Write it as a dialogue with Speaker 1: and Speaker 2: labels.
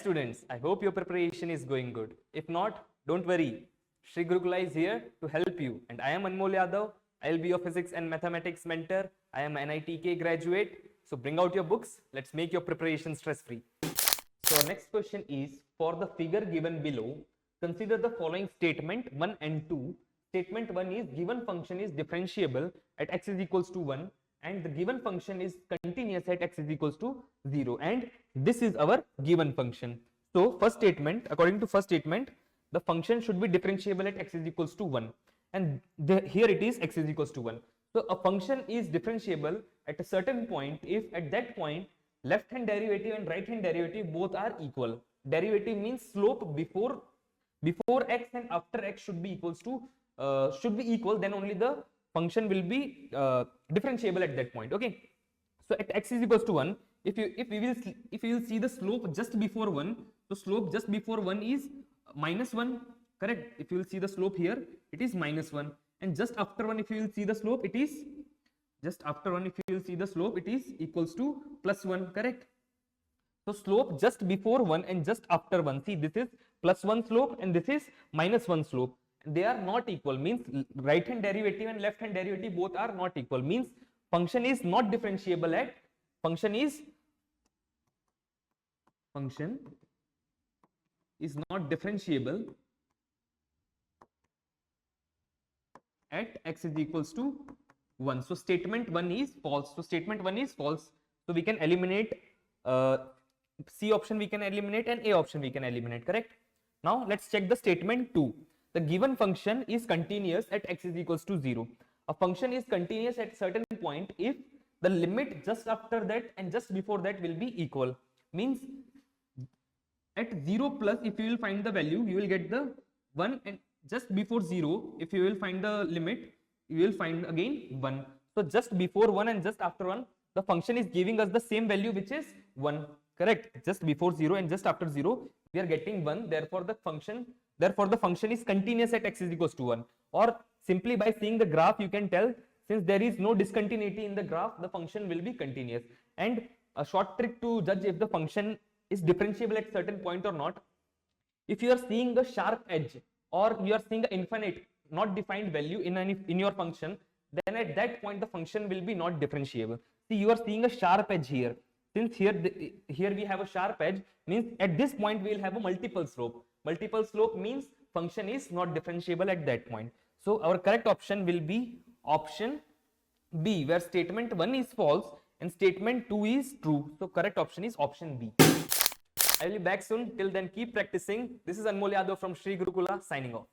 Speaker 1: students, I hope your preparation is going good. If not, don't worry. Sri Gurukula is here to help you. And I am Anmol Yadav. I will be your physics and mathematics mentor. I am an NEET graduate. So bring out your books. Let's make your preparation stress-free. So next question is, for the figure given below, consider the following statement 1 and 2. Statement 1 is, given function is differentiable at x is equals to 1 and the given function is continuous at x is equals to 0, and this is our given function. So first statement, according to first statement, the function should be differentiable at x is equals to 1, and here it is x is equals to 1. So a function is differentiable at a certain point if at that point left hand derivative and right hand derivative both are equal. Derivative means slope before x and after x should be equals to equal, then only the function will be differentiable at that point. Okay, so at x is equals to 1, if we will see the slope just before 1, so slope just before 1 is -1, correct? If you will see the slope here, it is -1, and just after 1, if you will see the slope, it is equals to +1, correct? So slope just before 1 and just after 1, see, this is +1 slope and this is -1 slope. They are not equal, means right hand derivative and left hand derivative both are not equal, means function is not differentiable at x is equals to 1. So statement 1 is false. So we can eliminate C option, we can eliminate, and A option we can eliminate, correct? Now let's check the statement 2. The given function is continuous at x is equals to 0. A function is continuous at certain point if the limit just after that and just before that will be equal. Means at 0 plus, if you will find the value, you will get the 1, and just before 0, if you will find the limit, you will find again 1. So just before 1 and just after 1, the function is giving us the same value, which is 1, correct? Just before 0 and just after 0, we are getting 1. Therefore the function is continuous at x is equals to 1. Or simply by seeing the graph, you can tell, since there is no discontinuity in the graph, the function will be continuous. And a short trick to judge if the function is differentiable at certain point or not, if you are seeing the sharp edge or you are seeing the infinite not defined value in your function, then at that point the function will be not differentiable. See, you are seeing a sharp edge here. Since here we have a sharp edge, means at this point we will have a multiple slope. Multiple slope means function is not differentiable at that point. So our correct option will be option B, where statement 1 is false and statement 2 is true. So correct option is option B. I will be back soon. Till then, keep practicing. This is Anmol Yadav from Sri Gurukula signing off.